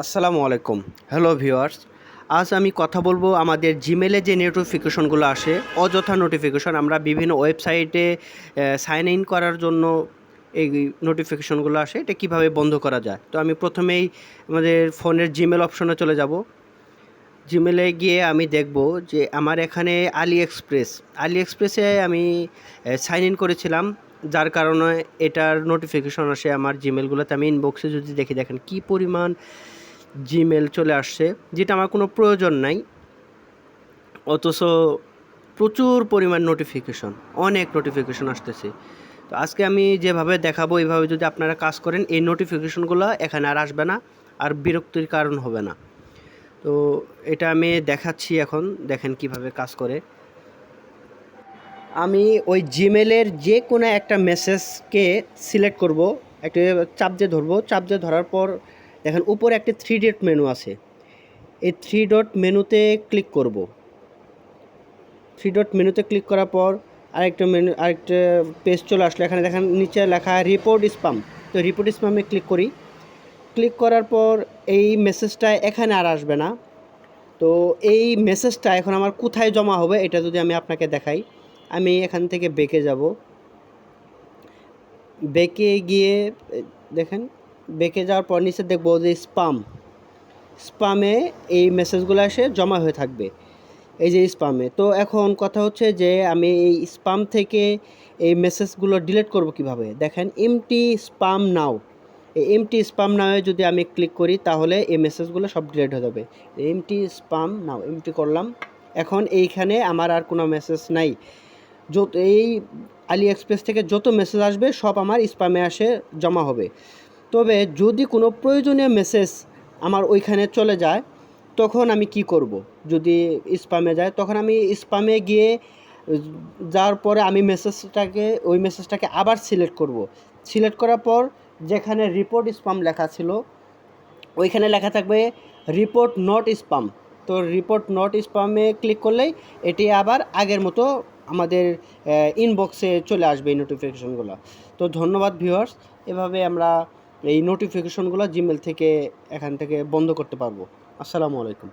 আসসালামু আলাইকুম। Hello viewers. আজ আমি কথা বলবো আমাদের জিমেলে যে নোটিফিকেশনগুলো আসে, অযথা নোটিফিকেশন আমরা বিভিন্ন ওয়েবসাইটে সাইন ইন করার জন্য এই নোটিফিকেশনগুলো আসে, এটা কীভাবে বন্ধ করা যায়। তো আমি প্রথমেই আমাদের ফোনের জিমেল অপশনে চলে যাব। জিমেলে গিয়ে আমি দেখব যে আমার এখানে আলি এক্সপ্রেসে আমি সাইন ইন করেছিলাম, যার কারণে এটার নোটিফিকেশন আসে আমার জিমেলগুলোতে। আমি ইনবক্সে যদি দেখেন কী পরিমাণ জিমেল চলে আসছে, যেটা আমার কোনো প্রয়োজন নাই, অথচ প্রচুর পরিমাণ নোটিফিকেশন, অনেক নোটিফিকেশন আসতেছে। তো আজকে আমি যেভাবে দেখাবো এইভাবে যদি আপনারা কাজ করেন, এই নোটিফিকেশনগুলো এখানে আর আসবে না, আর বিরক্তির কারণ হবে না। তো এটা আমি দেখাচ্ছি এখন, দেখেন কিভাবে কাজ করে। আমি ওই জিমেলের যে কোনো একটা মেসেজকে সিলেক্ট করব, একটা চাপ দিয়ে ধরবো, চাপ দিয়ে ধরার পর দেখেন উপরে একটা 3 ডট মেনু আছে। এই 3 ডট মেনুতে ক্লিক করব। 3 ডট মেনুতে ক্লিক করার পর আরেকটা পেজ চলে আসলো। এখানে দেখেন নিচে লেখা রিপোর্ট স্পাম। তো রিপোর্ট স্পামে ক্লিক করি। ক্লিক করার পর এই মেসেজটা এখানে আর আসবে না। তো এই মেসেজটা এখন আমার কোথায় জমা হবে এটা যদি আমি আপনাকে দেখাই। আমি এখান থেকে বেঁকে যাব। বেঁকে গিয়ে দেখেন, বেঁকে যাওয়ার পর নিচে দেখব যে স্পামে এই মেসেজগুলো এসে জমা হয়ে থাকবে, এই যে স্পামে। তো এখন কথা হচ্ছে যে আমি এই স্পাম থেকে এই মেসেজগুলো ডিলিট করব কিভাবে। দেখেন এমটি স্পাম নাও, এই এমটি স্পাম নাওয়ে যদি আমি ক্লিক করি তাহলে এই মেসেজগুলো সব ডিলিট হয়ে যাবে। এমটি স্পাম নাও, এমটি করলাম। এখন এইখানে আমার আর কোনো মেসেজ নাই। এই আলি এক্সপ্রেস থেকে যত মেসেজ আসবে সব আমার স্পামে আসে জমা হবে। তবে যদি কোনো প্রয়োজনীয় মেসেজ আমার ওইখানে চলে যায় তখন আমি কি করব। যদি স্পামে যায় তখন আমি স্পামে গিয়ে যাওয়ার পরে আমি ওই মেসেজটাকে আবার সিলেক্ট করব। সিলেক্ট করার পর যেখানে রিপোর্ট স্পাম লেখা ছিল ওইখানে লেখা থাকবে রিপোর্ট নট স্পাম। তো রিপোর্ট নট স্পামে ক্লিক করলেই এটি আবার আগের মতো আমাদের ইনবক্সে চলে আসবে এই নোটিফিকেশনগুলো। তো ধন্যবাদ ভিউয়ার্স। এভাবে আমরা এই নোটিফিকেশনগুলো জিমেল থেকে এখান থেকে বন্ধ করতে পারবো। আসসালামু আলাইকুম।